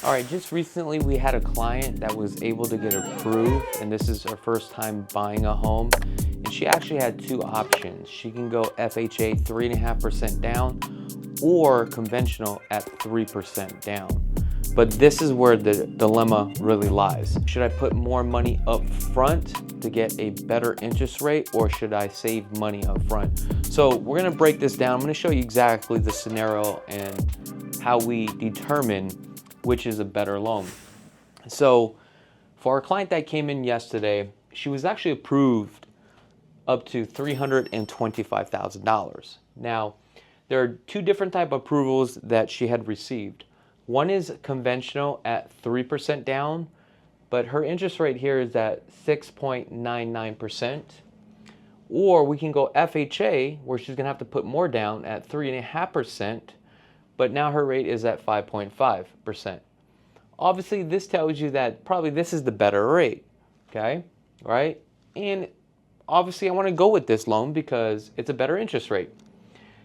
All right, just recently we had a client that was able to get approved, and this is her first time buying a home. And she actually had two options. She can go FHA 3.5% down or conventional at 3% down. But this is where the dilemma really lies. Should I put more money up front to get a better interest rate, or should I save money up front? So we're gonna break this down. I'm gonna show you exactly the scenario and how we determine which is a better loan. So for our client that came in yesterday, she was actually approved up to $325,000. Now, there are two different type of approvals that she had received. One is conventional at 3% down, but her interest rate here is at 6.99%. Or we can go FHA, where she's gonna have to put more down at 3.5%, but now her rate is at 5.5%. Obviously, this tells you that probably this is the better rate, okay, right? And obviously, I want to go with this loan because it's a better interest rate.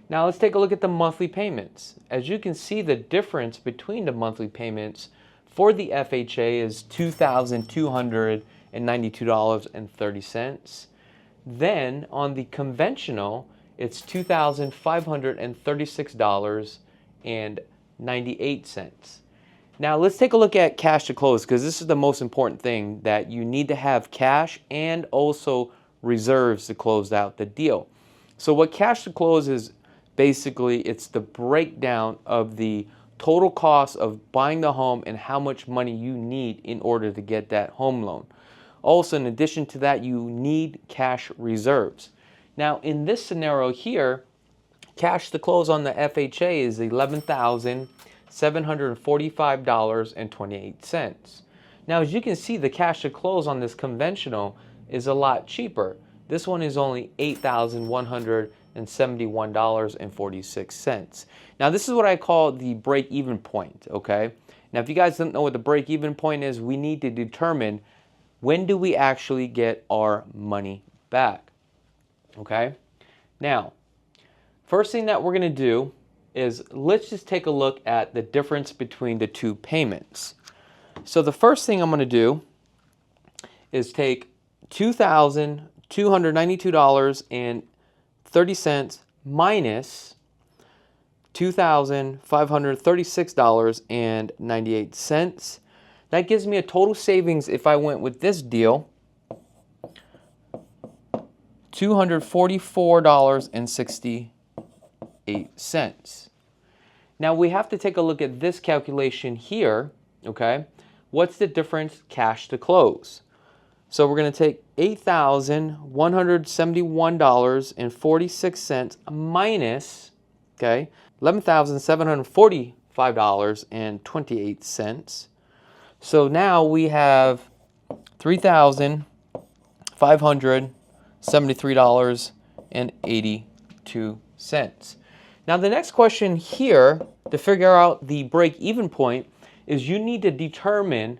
Now, let's take a look at the monthly payments. As you can see, the difference between the monthly payments for the FHA is $2,292.30. Then on the conventional, it's $2,536.98. Now let's take a look at cash to close, because this is the most important thing, that you need to have cash and also reserves to close out the deal. So what cash to close is, basically it's the breakdown of the total cost of buying the home and how much money you need in order to get that home loan. Also, in addition to that, you need cash reserves. Now in this scenario here, cash to close on the FHA is $11,745.28. Now, as you can see, the cash to close on this conventional is a lot cheaper. This one is only $8,171.46. Now, this is what I call the break-even point, okay? Now, if you guys don't know what the break-even point is, we need to determine when do we actually get our money back, okay? Now, first thing that we're going to do is let's just take a look at the difference between the two payments. So the first thing I'm going to do is take $2,292.30 minus $2,536.98. That gives me a total savings, if I went with this deal, $244.68. Now we have to take a look at this calculation here, okay? What's the difference cash to close? So we're going to take $8,171.46 minus, okay, $11,745.28. So now we have $3,573.82. Now the next question here to figure out the break-even point is you need to determine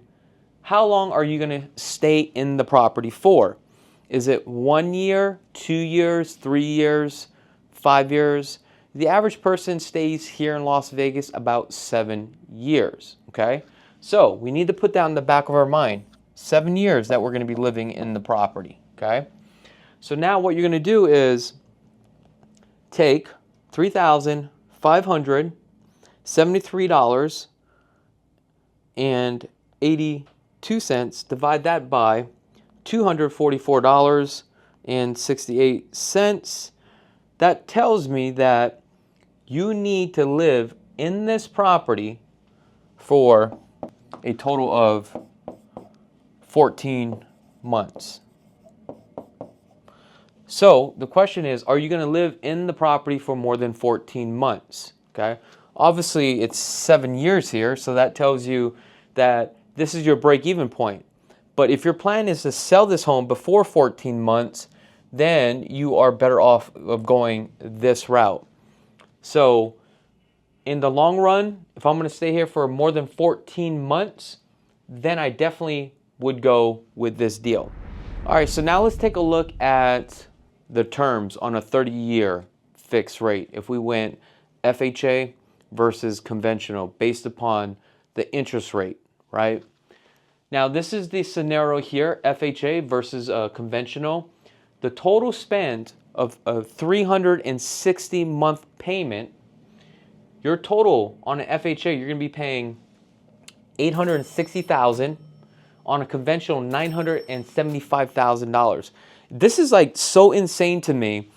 how long are you going to stay in the property for. Is it 1 year, 2 years, 3 years, 5 years? The average person stays here in Las Vegas about 7 years, okay? So we need to put down in the back of our mind 7 years that we're going to be living in the property, okay? So now what you're going to do is take $3,573.82, divide that by $244.68. That tells me that you need to live in this property for a total of 14 months. So the question is, are you going to live in the property for more than 14 months? Okay. Obviously, it's 7 years here, so that tells you that this is your break-even point. But if your plan is to sell this home before 14 months, then you are better off of going this route. So in the long run, if I'm going to stay here for more than 14 months, then I definitely would go with this deal. All right, so now let's take a look at the terms on a 30-year fixed rate. If we went FHA versus conventional based upon the interest rate, right? Now, this is the scenario here, FHA versus conventional. The total spend of a 360-month payment, your total on an FHA, you're going to be paying $860,000. On a conventional, $975,000. This is like so insane to me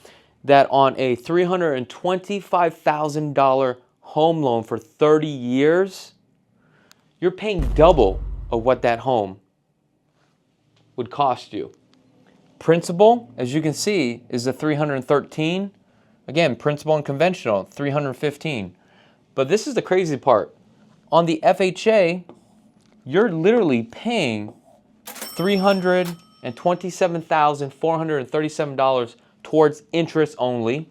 that on a $325,000 home loan for 30 years, you're paying double of what that home would cost you. Principal, as you can see, is the $313,000. Again, principal and conventional, $315,000. But this is the crazy part. On the FHA, you're literally paying $327,437 towards interest only.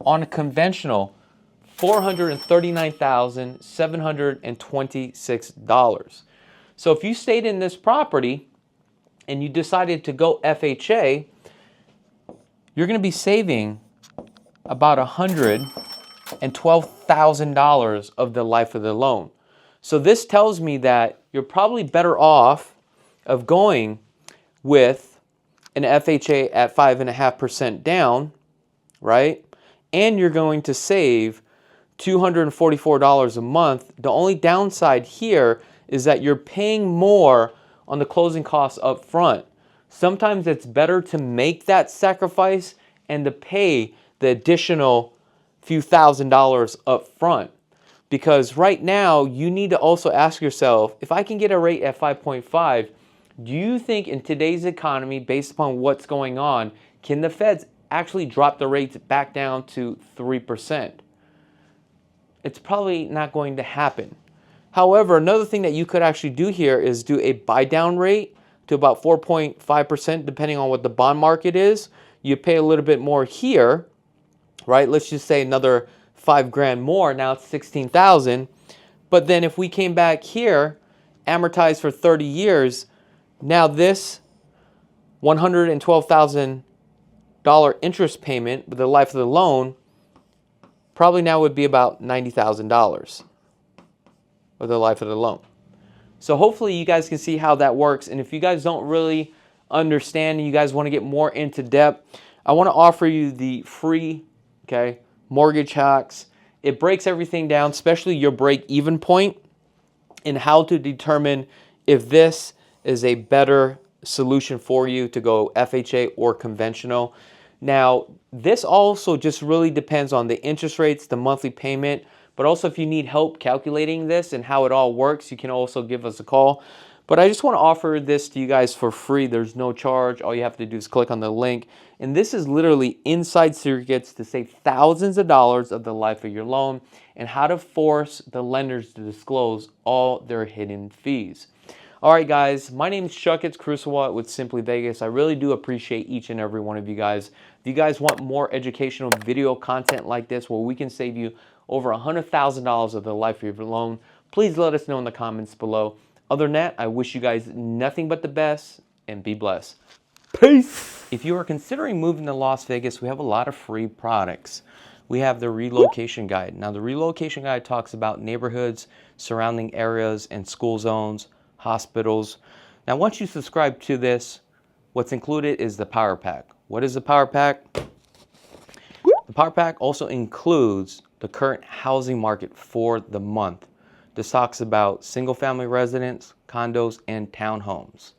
On a conventional, $439,726. So if you stayed in this property and you decided to go FHA, you're going to be saving about $112,000 of the life of the loan. So this tells me that you're probably better off of going with an FHA at 5.5% down, right? And you're going to save $244 a month. The only downside here is that you're paying more on the closing costs up front. Sometimes it's better to make that sacrifice and to pay the additional few $1,000s up front. Because right now, you need to also ask yourself, if I can get a rate at 5.5, do you think in today's economy, based upon what's going on, can the Feds actually drop the rates back down to 3%? It's probably not going to happen. However, another thing that you could actually do here is do a buy down rate to about 4.5%, depending on what the bond market is. You pay a little bit more here, right? Let's just say another $5,000 more. Now it's $16,000. But then if we came back here, amortized for 30 years, now this $112,000 interest payment with the life of the loan probably now would be about $90,000 with the life of the loan. So hopefully you guys can see how that works. And if you guys don't really understand and you guys want to get more into depth, I want to offer you the free, mortgage hacks. It breaks everything down, especially your break-even point, and how to determine if this is a better solution for you to go FHA or conventional. Now, this also just really depends on the interest rates, the monthly payment, but also if you need help calculating this and how it all works, you can also give us a call. But I just want to offer this to you guys for free. There's no charge. All you have to do is click on the link. And this is literally inside secrets to save thousands of dollars of the life of your loan and how to force the lenders to disclose all their hidden fees. All right, guys, my name is Chakits Krulsawat with Simply Vegas. I really do appreciate each and every one of you guys. If you guys want more educational video content like this where we can save you over $100,000 of the life of your loan, please let us know in the comments below. Other than that, I wish you guys nothing but the best and be blessed. Peace. If you are considering moving to Las Vegas, we have a lot of free products. We have the relocation guide. Now, the relocation guide talks about neighborhoods, surrounding areas, and school zones, hospitals. Now, once you subscribe to this, what's included is the Power Pack. What is the Power Pack? The Power Pack also includes the current housing market for the month. This talks about single-family residence, condos, and townhomes.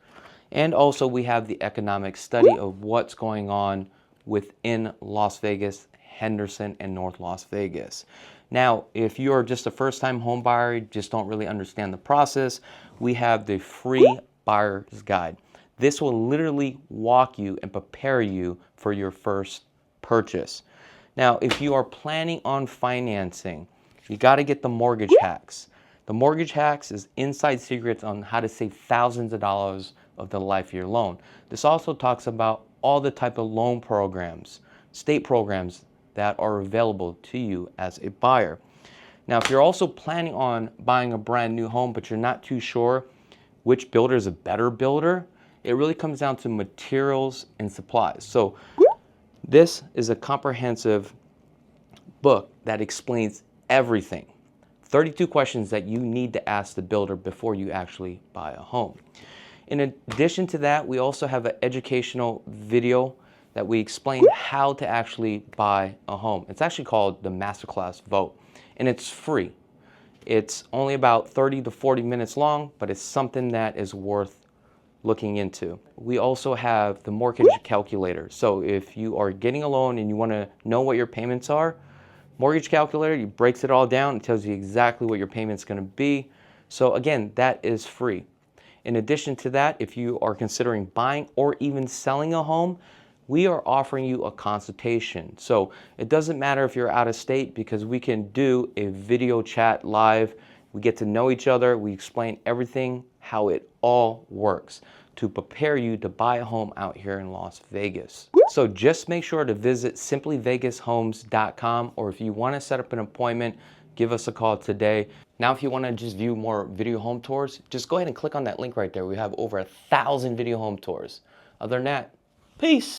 And also we have the economic study of what's going on within Las Vegas, Henderson, and North Las Vegas. Now, if you're just a first-time home buyer, you just don't really understand the process, we have the free buyer's guide. This will literally walk you and prepare you for your first purchase. Now, if you are planning on financing, you got to get the mortgage hacks. The mortgage hacks is inside secrets on how to save thousands of dollars of the life of your loan. This also talks about all the type of loan programs, state programs that are available to you as a buyer. Now, if you're also planning on buying a brand new home, but you're not too sure which builder is a better builder, it really comes down to materials and supplies. So this is a comprehensive book that explains everything 32 questions that you need to ask the builder before you actually buy a home. In addition to that, we also have an educational video that we explain how to actually buy a home. It's actually called the Masterclass Vote, and it's free. It's only about 30 to 40 minutes long, but it's something that is worth looking into. We also have the mortgage calculator. So if you are getting a loan and you want to know what your payments are, mortgage calculator, it breaks it all down. It tells you exactly what your payment's going to be. So again, that is free. In addition to that, if you are considering buying or even selling a home, we are offering you a consultation. So it doesn't matter if you're out of state, because we can do a video chat live. We get to know each other. We explain everything, how it all works to prepare you to buy a home out here in Las Vegas. So just make sure to visit simplyvegashomes.com, or if you want to set up an appointment, give us a call today. Now, if you want to just view more video home tours, just go ahead and click on that link right there. We have over 1,000 video home tours. Other than that, peace.